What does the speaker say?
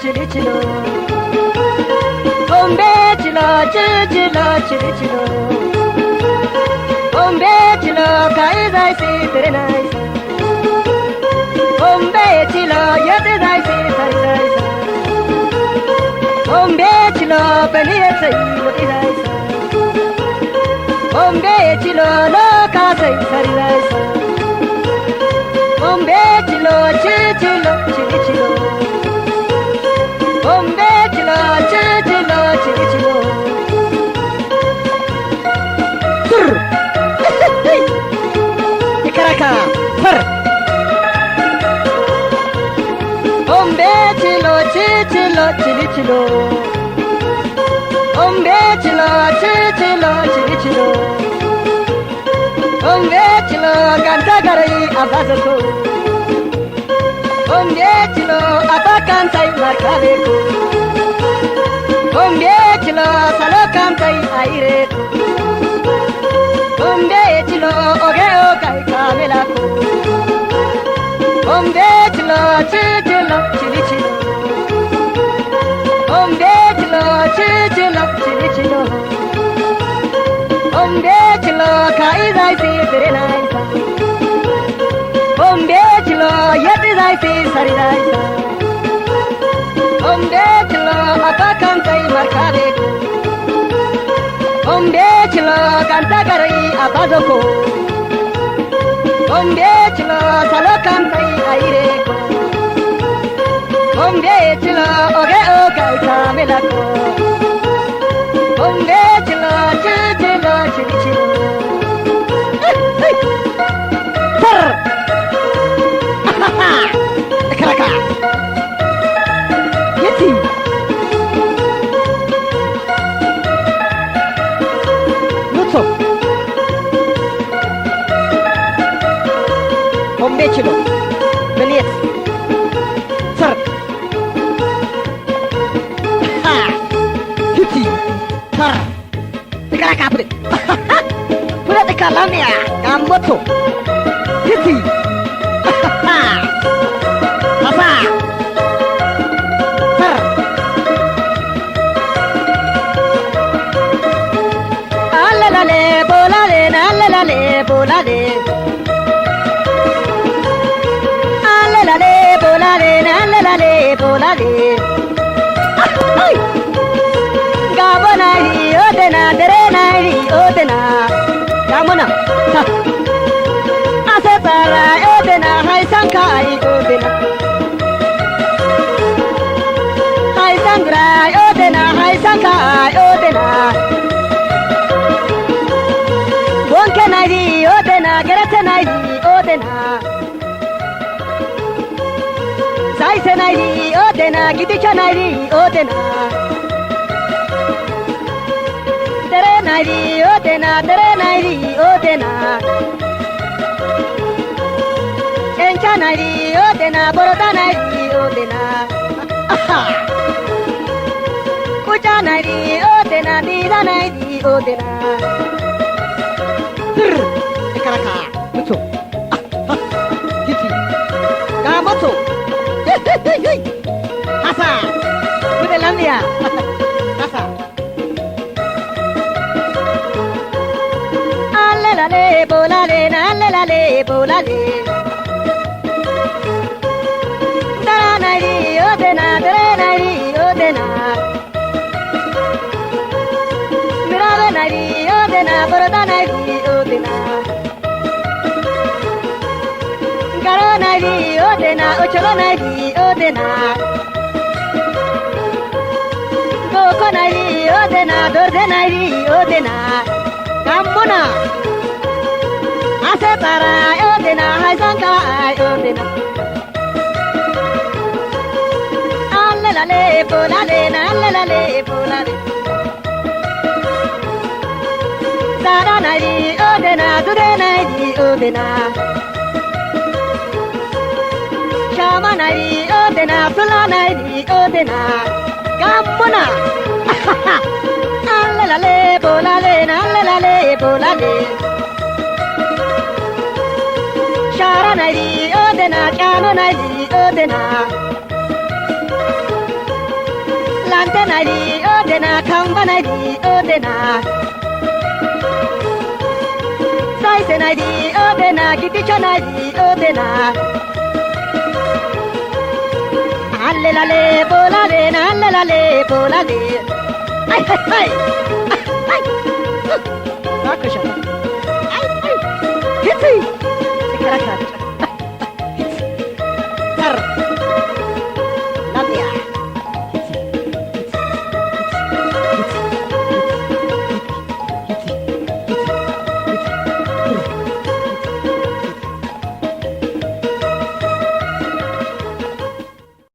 chili chilo. Bombe chilo, chilo, chili chilo. Bombe chilo, kai dai si tere nai sa. Bombe chilo, yate dai si sari dai sa. Bombe chilo, peli sai moti dai sa. Bombe chilo, lo ka sai sari dai sa. Bombe chilo, chilo, chili chilo. Bombe chilo, chili chilo. Surr. Ikaraka, far. Bombe chilo, chili chilo. Bombe chilo, chili chilo. Bombe chilo, ganta garai abazato. Bombe chilo, abakan sai markave ko. Bombe chilo, salokam sai aire ko. Bombe chilo, oge okai kamela ko. Bombe chilo, chili chilo. Bombe chilo, chili chilo. Bombe chilo, kai dai si tere nai sa. Bombe chilo, yate dai si sari dai sa. Bombe chilo, apakan sai markave ko. Bombe chilo, kanta garai abazo ko. Bombe chilo, salokam sai aire ko. Bombe chilo, oge okai kamela ko. Bombe chilo, chili chilo. Far. Ikaraka. Yeti. Lutso. Bombe chilo. Beliet. Far. Ha. Yeti. Far. Ikaraka pure. Pure ikalamia. Gamoto. Yeti. Papa. Far. Allalale, bolale, allalale, bolale. Allalale, bolale, allalale, bolale. Ay. Gabonai, odena, derenai, odena. Gamona. Asepara, odena, hai sankai, odena. Hai sangra, odena, hai sankai, odena. Bonke nai, odena, gerete nai, odena. Saise nai, odena, gidicha nai, odena. Tere nai, odena, odena. Encha nai, odena, boroda nai, odena. Kucha nai, odena, dida nai, odena. Surr. Ikaraka. Mutsu. Kiti. Gamatsu. Asa. Udah lamia. Asa. Allalale, bolale, allalale, bolale. Daranai, odena, daranai, odena. Miradanai, odena, borodanai, odena. Garanai, odena, ocholonai, odena. Dokonai, odena, dordenai, odena. Gamona. Asepara, odena, hai sankai, odena. Allalale, bolale, allalale, bolale. Daranai, odena, dudenai, odena. Shamanai, odena, sulanai, odena. Gamona. Allalale, bolale, allalale, bolale. Sharanai, odena, kanonai, odena. နိုင်ဒီအိုးတင်နာခေါင်ပနိုင်ဒီအိုးတင်နာဆိုင်စနိုင်ဒီအိုးတင်နာကိတိချနိုင်ဒီအိုးတင်နာလေလာလေပိုလာလေနာလေလာလေပိုလာလေဟိုက်ဟိုက်ဟိုက်ဟိုက်ဘာကရှာ